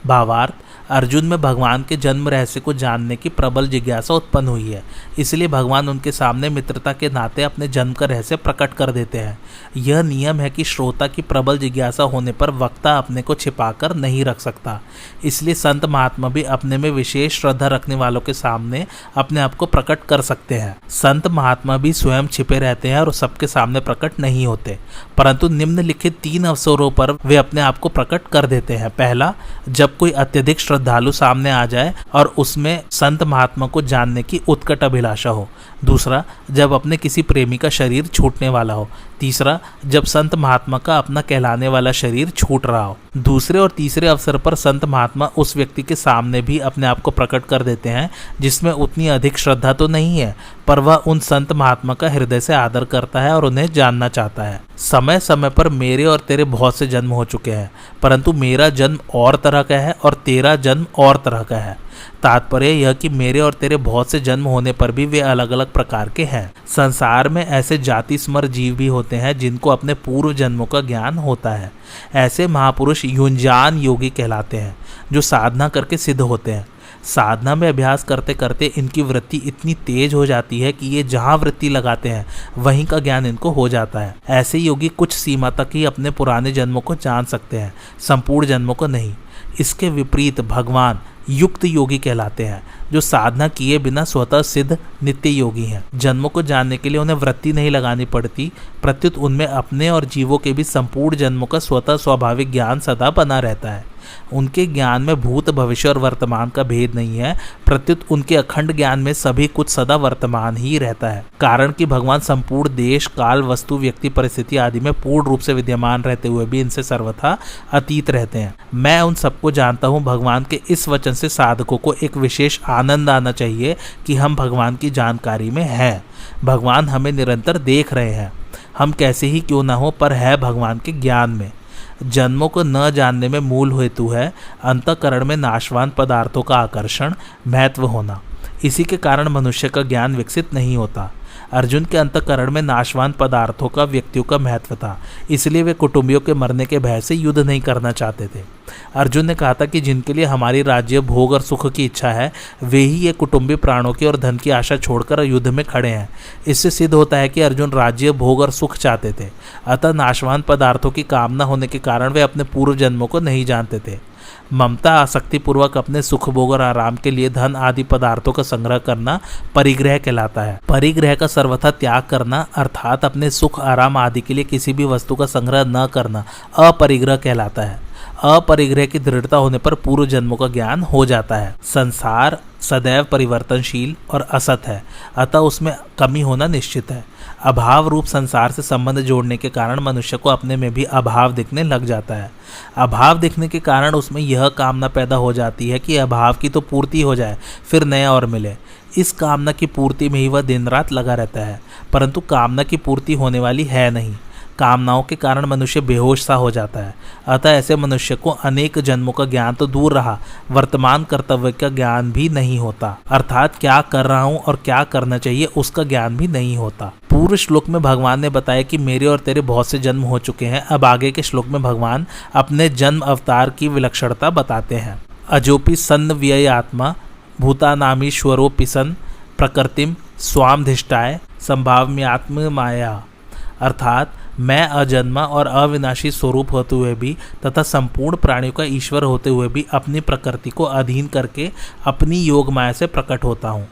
भावार्थ, अर्जुन में भगवान के जन्म रहस्य को जानने की प्रबल जिज्ञासा उत्पन्न हुई है, इसलिए भगवान उनके सामने मित्रता के नाते अपने जन्म का रहस्य प्रकट कर देते हैं। यह नियम है कि श्रोता की प्रबल जिज्ञासा होने पर वक्ता अपने को छिपाकर नहीं रख सकता, इसलिए संत महात्मा भी अपने में विशेष श्रद्धा रखने वालों के सामने अपने आप को प्रकट कर सकते हैं। संत महात्मा भी स्वयं छिपे रहते हैं और सबके सामने प्रकट नहीं होते, परंतु निम्नलिखित 3 अवसरों पर वे अपने आप को प्रकट कर देते हैं। पहला, जब कोई अत्यधिक श्रद्धालु सामने आ जाए और उसमें संत महात्मा को जानने की उत्कट अभिलाषा हो। दूसरा, जब अपने किसी प्रेमी का शरीर छूटने वाला हो। तीसरा, जब संत महात्मा का अपना कहलाने वाला शरीर छूट रहा हो। दूसरे और तीसरे अवसर पर संत महात्मा उस व्यक्ति के सामने भी अपने आप को प्रकट कर देते हैं जिसमें उतनी अधिक श्रद्धा तो नहीं है, पर वह उन संत महात्मा का हृदय से आदर करता है और उन्हें जानना चाहता है। समय समय पर मेरे और तेरे बहुत से जन्म हो चुके हैं, परंतु मेरा जन्म और तरह का है और तेरा जन्म और तरह का है। तात्पर्य यह कि मेरे और तेरे बहुत से जन्म होने पर भी वे अलग अलग प्रकार के हैं। संसार में ऐसे जाति स्मर जीव भी होते हैं जिनको अपने पूर्व जन्मों का ज्ञान होता है। ऐसे महापुरुष युंजान योगी कहलाते हैं, जो साधना करके सिद्ध होते हैं। साधना में अभ्यास करते करते इनकी वृत्ति इतनी तेज हो जाती है कि ये जहाँ वृत्ति लगाते हैं वहीं का ज्ञान इनको हो जाता है। ऐसे योगी कुछ सीमा तक ही अपने पुराने जन्मों को जान सकते हैं, संपूर्ण जन्मों को नहीं। इसके विपरीत भगवान युक्त योगी कहलाते हैं, जो साधना किए बिना स्वतः सिद्ध नित्य योगी हैं। जन्मों को जानने के लिए उन्हें वृत्ति नहीं लगानी पड़ती, प्रत्युत उनमें अपने और जीवों के भी संपूर्ण जन्मों का स्वतः स्वाभाविक ज्ञान सदा बना रहता है। उनके ज्ञान में भूत भविष्य और वर्तमान का भेद नहीं है, प्रत्युत उनके अखंड ज्ञान में सभी कुछ सदा वर्तमान ही रहता है। कारण कि भगवान संपूर्ण देश काल वस्तु व्यक्ति परिस्थिति आदि में पूर्ण रूप से विद्यमान रहते हुए भी इनसे सर्वथा अतीत रहते हैं। मैं उन सबको जानता हूँ। भगवान के इस वचन से साधकों को एक विशेष आनंद आना चाहिए कि हम भगवान की जानकारी में हैं। भगवान हमें निरंतर देख रहे हैं, हम कैसे ही क्यों ना हो, पर है भगवान के ज्ञान में। जन्मों को न जानने में मूल हेतु है अंतःकरण में नाशवान पदार्थों का आकर्षण, महत्व होना। इसी के कारण मनुष्य का ज्ञान विकसित नहीं होता। अर्जुन के अंतःकरण में नाशवान पदार्थों का व्यक्तियों का महत्व था, इसलिए वे कुटुंबियों के मरने के भय से युद्ध नहीं करना चाहते थे। अर्जुन ने कहा था कि जिनके लिए हमारी राज्य भोग और सुख की इच्छा है, वे ही ये कुटुंबी प्राणों की और धन की आशा छोड़कर युद्ध में खड़े हैं। इससे सिद्ध होता है कि अर्जुन राज्य भोग और सुख चाहते थे। अतः नाशवान पदार्थों की कामना होने के कारण वे अपने पूर्व जन्मों को नहीं जानते थे। ममता आसक्ति पूर्वक अपने सुख भोग और आराम के लिए धन आदि पदार्थों का संग्रह करना परिग्रह कहलाता है। परिग्रह का सर्वथा त्याग करना अर्थात अपने सुख आराम आदि के लिए किसी भी वस्तु का संग्रह न करना अपरिग्रह कहलाता है। अपरिग्रह की दृढ़ता होने पर पूर्व जन्मों का ज्ञान हो जाता है। संसार सदैव परिवर्तनशील और असत है, अतः उसमें कमी होना निश्चित है। अभाव रूप संसार से संबंध जोड़ने के कारण मनुष्य को अपने में भी अभाव दिखने लग जाता है। अभाव दिखने के कारण उसमें यह कामना पैदा हो जाती है कि अभाव की तो पूर्ति हो जाए, फिर नया और मिले। इस कामना की पूर्ति में ही वह दिन रात लगा रहता है, परंतु कामना की पूर्ति होने वाली है नहीं। कामनाओं के कारण मनुष्य बेहोश सा हो जाता है। अतः ऐसे मनुष्य को अनेक जन्मों का ज्ञान तो दूर रहा, वर्तमान कर्तव्य का ज्ञान भी नहीं होता, अर्थात क्या कर रहा हूँ और क्या करना चाहिए उसका ज्ञान भी नहीं होता। पूर्व श्लोक में भगवान ने बताया कि मेरे और तेरे बहुत से जन्म हो चुके हैं। अब आगे के श्लोक में भगवान अपने जन्म अवतार की विलक्षणता बताते हैं। अजोपि सन्न व्यय आत्मा भूतानामीश्वरोपि सन् प्रकृतिम स्वामधिष्ठाय संभाव्यात्म माया, अर्थात मैं अजन्मा और अविनाशी स्वरूप होते हुए भी तथा संपूर्ण प्राणियों का ईश्वर होते हुए भी अपनी प्रकृति को अधीन करके अपनी योग माया से प्रकट होता हूँ।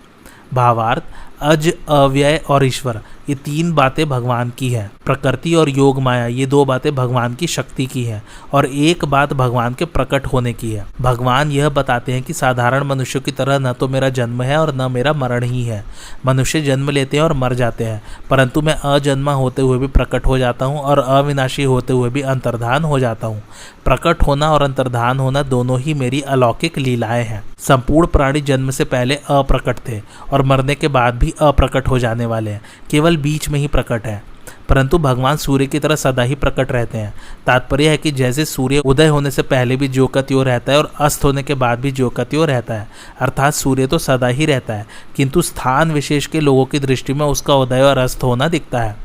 भावार्थ, अज, अव्यय और ईश्वर ये तीन बातें भगवान की हैं। प्रकृति और योग माया ये दो बातें भगवान की शक्ति की हैं और एक बात भगवान के प्रकट होने की है। भगवान यह बताते हैं कि साधारण मनुष्यों की तरह न तो मेरा जन्म है और न मेरा मरण ही है। मनुष्य जन्म लेते हैं और मर जाते हैं, परंतु मैं अजन्मा होते हुए भी प्रकट हो जाता हूँ और अविनाशी होते हुए भी अंतर्धान हो जाता हूँ। प्रकट होना और अंतर्धान होना दोनों ही मेरी अलौकिक लीलाएं हैं। संपूर्ण प्राणी जन्म से पहले अप्रकट थे और मरने के बाद भी अप्रकट हो जाने वाले हैं, केवल बीच में ही प्रकट है। परंतु भगवान सूर्य की तरह सदा ही प्रकट रहते हैं। तात्पर्य है कि जैसे सूर्य उदय होने से पहले भी ज्यों का त्यों रहता है और अस्त होने के बाद भी ज्यों का त्यों रहता है, अर्थात सूर्य तो सदा ही रहता है, किंतु स्थान विशेष के लोगों की दृष्टि में उसका उदय और अस्त होना दिखता है।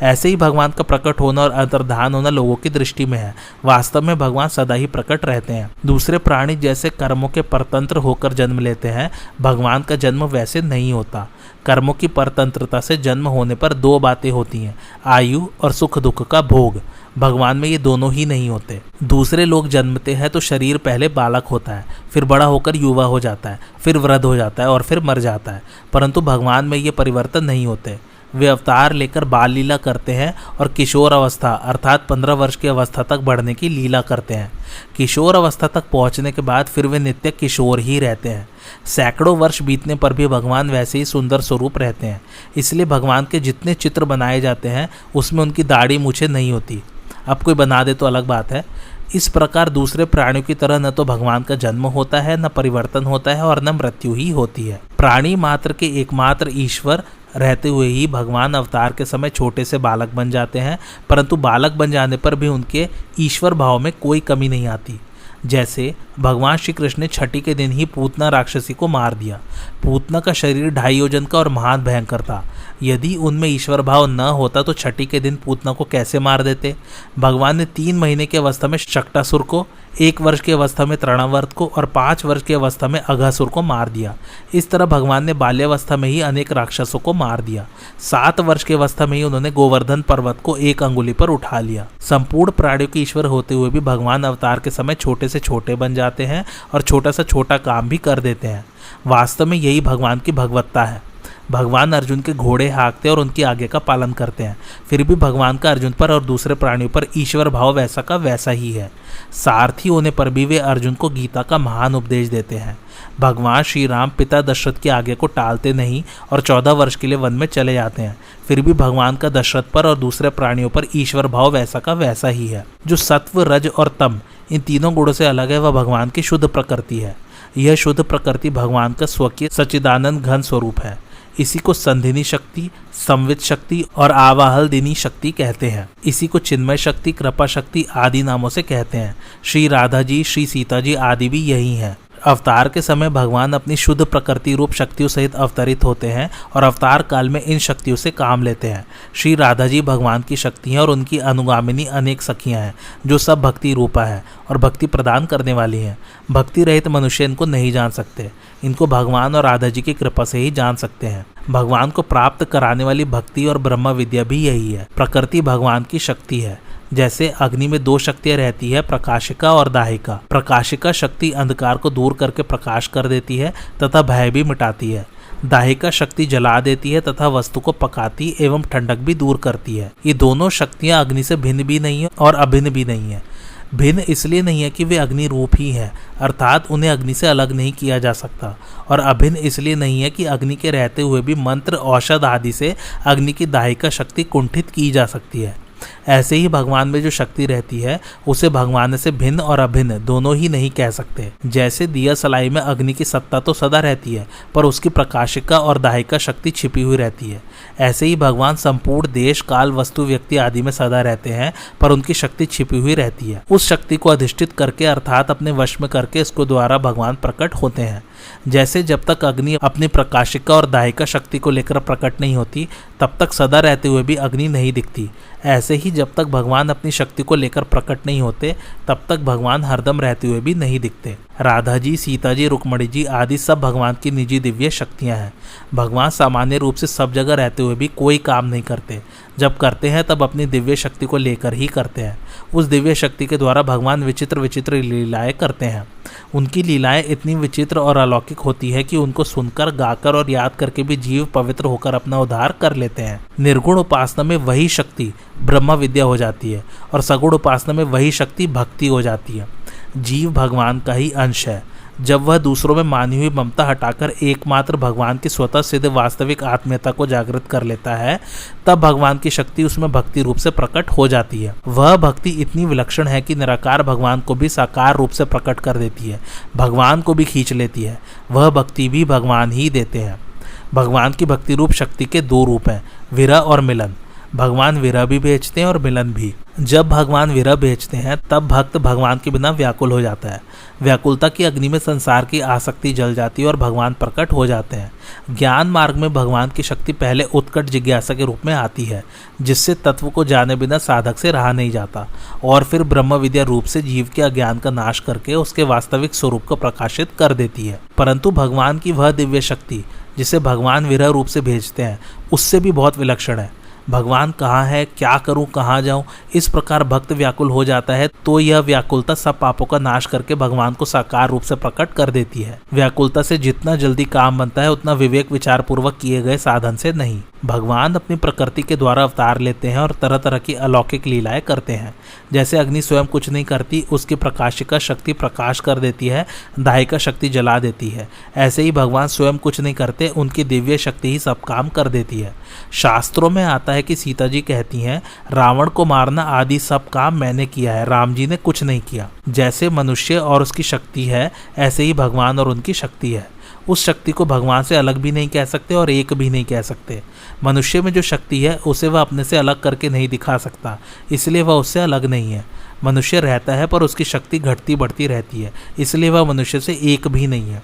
ऐसे ही भगवान का प्रकट होना और अंतर्धान होना लोगों की दृष्टि में है। वास्तव में भगवान सदा ही प्रकट रहते हैं। दूसरे प्राणी जैसे कर्मों के परतंत्र होकर जन्म लेते हैं, भगवान का जन्म वैसे नहीं होता। कर्मों की परतंत्रता से जन्म होने पर दो बातें होती हैं, आयु और सुख दुख का भोग। भगवान में ये दोनों ही नहीं होते। दूसरे लोग जन्मते हैं तो शरीर पहले बालक होता है, फिर बड़ा होकर युवा हो जाता है, फिर वृद्ध हो जाता है और फिर मर जाता है, परंतु भगवान में ये परिवर्तन नहीं होते। वे अवतार लेकर बाल लीला करते हैं और किशोर अवस्था अर्थात 15 वर्ष की अवस्था तक बढ़ने की लीला करते हैं। किशोर अवस्था तक पहुंचने के बाद फिर वे नित्य किशोर ही रहते हैं। सैकड़ों वर्ष बीतने पर भी भगवान वैसे ही सुंदर स्वरूप रहते हैं। इसलिए भगवान के जितने चित्र बनाए जाते हैं उसमें उनकी दाढ़ी मूछें नहीं होती। अब कोई बना दे तो अलग बात है। इस प्रकार दूसरे प्राणियों की तरह न तो भगवान का जन्म होता है, न परिवर्तन होता है और न मृत्यु ही होती है। प्राणी मात्र के एकमात्र ईश्वर रहते हुए ही भगवान अवतार के समय छोटे से बालक बन जाते हैं, परंतु बालक बन जाने पर भी उनके ईश्वर भाव में कोई कमी नहीं आती। जैसे भगवान श्री कृष्ण ने छठी के दिन ही पूतना राक्षसी को मार दिया। पूतना का शरीर 2.5 योजन का और महान भयंकर था। यदि उनमें ईश्वर भाव न होता तो छठी के दिन पूतना को कैसे मार देते। भगवान ने 3 महीने की अवस्था में शक्टासुर को 1 वर्ष की अवस्था में तृणावर्त को और 5 वर्ष की अवस्था में अघासुर को मार दिया। इस तरह भगवान ने बाल्यावस्था में ही अनेक राक्षसों को मार दिया। 7 वर्ष की अवस्था में ही उन्होंने गोवर्धन पर्वत को 1 अंगुली पर उठा लिया। संपूर्ण प्राणियों के ईश्वर होते हुए भी भगवान अवतार के समय छोटे से छोटे बन जाते हैं और छोटा सा छोटा काम भी कर देते हैं। वास्तव में यही भगवान की भगवत्ता है। भगवान अर्जुन के घोड़े हाँकते और उनकी आज्ञा का पालन करते हैं, फिर भी भगवान का अर्जुन पर और दूसरे प्राणियों पर ईश्वर भाव वैसा का वैसा ही है। सारथी होने पर भी वे अर्जुन को गीता का महान उपदेश देते हैं। भगवान श्री राम पिता दशरथ की आज्ञा को टालते नहीं और 14 वर्ष के लिए वन में चले जाते हैं, फिर भी भगवान का दशरथ पर और दूसरे प्राणियों पर ईश्वर भाव वैसा का वैसा ही है। जो सत्व, रज और तम इन तीनों गुणों से अलग है वह भगवान की शुद्ध प्रकृति है। यह शुद्ध प्रकृति भगवान का स्वकीय सच्चिदानंद घन स्वरूप है। इसी को संधिनी शक्ति, संवित शक्ति और आवाहलदिनी शक्ति कहते हैं। इसी को चिन्मय शक्ति, कृपा शक्ति आदि नामों से कहते हैं। श्री राधा जी, श्री सीता जी आदि भी यही हैं। अवतार के समय भगवान अपनी शुद्ध प्रकृति रूप शक्तियों सहित अवतरित होते हैं और अवतार काल में इन शक्तियों से काम लेते हैं। श्री राधा जी भगवान की शक्ति हैं और उनकी अनुगामिनी अनेक सखियां हैं जो सब भक्ति रूपा है और भक्ति प्रदान करने वाली हैं। भक्ति रहित मनुष्य इनको नहीं जान सकते। इनको भगवान और राधा जी की कृपा से ही जान सकते हैं। भगवान को प्राप्त कराने वाली भक्ति और ब्रह्म विद्या भी यही है। प्रकृति भगवान की शक्ति है। जैसे अग्नि में 2 शक्तियां रहती है, प्रकाशिका और दाहिका। प्रकाशिका शक्ति अंधकार को दूर करके प्रकाश कर देती है तथा भय भी मिटाती है। दाहिका शक्ति जला देती है तथा वस्तु को पकाती एवं ठंडक भी दूर करती है। ये दोनों शक्तियां अग्नि से भिन्न भी नहीं है और अभिन्न भी नहीं है। भिन्न इसलिए नहीं है कि वे अग्नि रूप ही है, अर्थात उन्हें अग्नि से अलग नहीं किया जा सकता, और अभिन्न इसलिए नहीं है कि अग्नि के रहते हुए भी मंत्र, औषध आदि से अग्नि की दाहिका शक्ति कुंठित की जा सकती है। ऐसे ही भगवान में जो शक्ति रहती है उसे भगवान से भिन्न और अभिन्न दोनों ही नहीं कह सकते। जैसे दिया सलाई में अग्नि की सत्ता तो सदा रहती है पर उसकी प्रकाशिका और दाहिका शक्ति छिपी हुई रहती है, ऐसे ही भगवान संपूर्ण देश, काल, वस्तु, व्यक्ति आदि में सदा रहते हैं पर उनकी शक्ति छिपी हुई रहती है। उस शक्ति को अधिष्ठित करके अर्थात अपने वश में करके इसको द्वारा भगवान प्रकट होते हैं। जैसे जब तक अग्नि अपनी प्रकाशिका और दाहिका शक्ति को लेकर प्रकट नहीं होती तब तक सदा रहते हुए भी अग्नि नहीं दिखती, ऐसे ही जब तक भगवान अपनी शक्ति को लेकर प्रकट नहीं होते तब तक भगवान हरदम रहते हुए भी नहीं दिखते। राधा जी, सीता जी, रुक्मणी जी आदि सब भगवान की निजी दिव्य शक्तियां हैं। भगवान सामान्य रूप से सब जगह रहते हुए भी कोई काम नहीं करते। जब करते हैं तब अपनी दिव्य शक्ति को लेकर ही करते हैं। उस दिव्य शक्ति के द्वारा भगवान विचित्र विचित्र लीलाएं करते हैं। उनकी लीलाएं इतनी विचित्र और अलौकिक होती है कि उनको सुनकर, गाकर और याद करके भी जीव पवित्र होकर अपना उद्धार कर लेते हैं। निर्गुण उपासना में वही शक्ति ब्रह्म विद्या हो जाती है और सगुण उपासना में वही शक्ति भक्ति हो जाती है। जीव भगवान का ही अंश है। जब वह दूसरों में मानी हुई ममता हटाकर एकमात्र भगवान की स्वतः सिद्ध वास्तविक आत्मीयता को जागृत कर लेता है तब भगवान की शक्ति उसमें भक्ति रूप से प्रकट हो जाती है। वह भक्ति इतनी विलक्षण है कि निराकार भगवान को भी साकार रूप से प्रकट कर देती है, भगवान को भी खींच लेती है। वह भक्ति भी भगवान ही देते हैं। भगवान की भक्ति रूप शक्ति के 2 रूप हैं, विरह और मिलन। भगवान विरह भी भेजते हैं और मिलन भी। जब भगवान विरह भेजते हैं तब भक्त भगवान के बिना व्याकुल हो जाता है। व्याकुलता की अग्नि में संसार की आसक्ति जल जाती है और भगवान प्रकट हो जाते हैं। ज्ञान मार्ग में भगवान की शक्ति पहले उत्कट जिज्ञासा के रूप में आती है, जिससे तत्व को जाने बिना साधक से रहा नहीं जाता, और फिर ब्रह्म विद्या रूप से जीव के अज्ञान का नाश करके उसके वास्तविक स्वरूप को प्रकाशित कर देती है। परंतु भगवान की वह दिव्य शक्ति जिसे भगवान विरह रूप से भेजते हैं उससे भी बहुत विलक्षण है। भगवान कहाँ है, क्या करूं, कहाँ जाऊं, इस प्रकार भक्त व्याकुल हो जाता है तो यह व्याकुलता सब पापों का नाश करके भगवान को साकार रूप से प्रकट कर देती है। व्याकुलता से जितना जल्दी काम बनता है उतना विवेक विचार पूर्वक किए गए साधन से नहीं। भगवान अपनी प्रकृति के द्वारा अवतार लेते हैं और तरह तरह की अलौकिक लीलाएं करते हैं। जैसे अग्नि स्वयं कुछ नहीं करती, उसकी प्रकाशिका शक्ति प्रकाश कर देती है, दाहिका शक्ति जला देती है, ऐसे ही भगवान स्वयं कुछ नहीं करते, उनकी दिव्य शक्ति ही सब काम कर देती है। शास्त्रों में आता है कि सीता जी कहती हैं, रावण को मारना आदि सब काम मैंने किया है, राम जी ने कुछ नहीं किया। जैसे मनुष्य और उसकी शक्ति है ऐसे ही भगवान और उनकी शक्ति है। उस शक्ति को भगवान से अलग भी नहीं कह सकते और एक भी नहीं कह सकते। मनुष्य में जो शक्ति है उसे वह अपने से अलग करके नहीं दिखा सकता, इसलिए वह उससे अलग नहीं है। मनुष्य रहता है पर उसकी शक्ति घटती बढ़ती रहती है, इसलिए वह मनुष्य से एक भी नहीं है।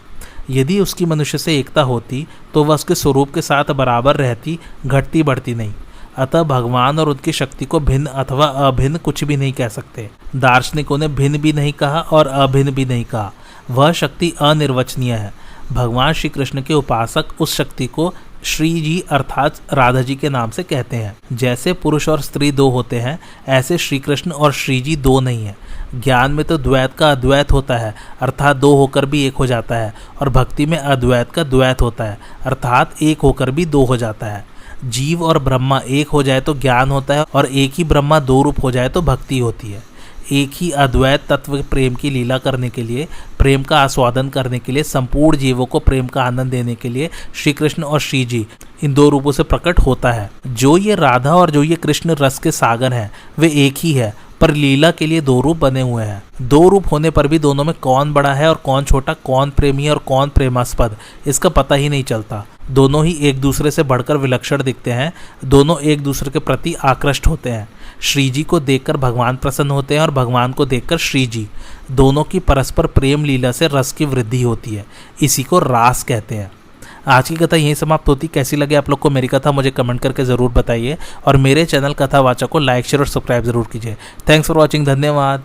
यदि उसकी मनुष्य से एकता होती तो वह उसके स्वरूप के साथ बराबर रहती, घटती बढ़ती नहीं। अतः भगवान और उनकी शक्ति को भिन्न अथवा अभिन्न कुछ भी नहीं कह सकते। दार्शनिकों ने भिन्न भी नहीं कहा और अभिन्न भी नहीं कहा। वह शक्ति अनिर्वचनीय है। भगवान श्री कृष्ण के उपासक उस शक्ति को श्री जी अर्थात राधा जी के नाम से कहते हैं। जैसे पुरुष और स्त्री दो होते हैं, ऐसे श्री कृष्ण और श्री जी दो नहीं है। ज्ञान में तो द्वैत का अद्वैत होता है, अर्थात दो होकर भी एक हो जाता है, और भक्ति में अद्वैत का द्वैत होता है, अर्थात एक होकर भी दो हो जाता है। जीव और ब्रह्मा एक हो जाए तो ज्ञान होता है, और एक ही ब्रह्मा दो रूप हो जाए तो भक्ति होती है। एक ही अद्वैत तत्व प्रेम की लीला करने के लिए, प्रेम का आस्वादन करने के लिए, संपूर्ण जीवों को प्रेम का आनंद देने के लिए श्री कृष्ण और श्री जी इन दो रूपों से प्रकट होता है। जो ये राधा और जो ये कृष्ण रस के सागर हैं, वे एक ही है, पर लीला के लिए दो रूप बने हुए हैं। दो रूप होने पर भी दोनों में कौन बड़ा है और कौन छोटा, कौन प्रेमी और कौन प्रेमास्पद, इसका पता ही नहीं चलता। दोनों ही एक दूसरे से बढ़कर विलक्षण दिखते हैं। दोनों एक दूसरे के प्रति आकृष्ट होते हैं। श्री जी को देखकर भगवान प्रसन्न होते हैं और भगवान को देखकर श्री जी। दोनों की परस्पर प्रेम लीला से रस की वृद्धि होती है। इसी को रास कहते हैं। आज की कथा यहीं समाप्त होती। कैसी लगे आप लोग को मेरी कथा, मुझे कमेंट करके ज़रूर बताइए, और मेरे चैनल कथावाचक को लाइक शेयर और सब्सक्राइब जरूर कीजिए। Thanks for watching. धन्यवाद।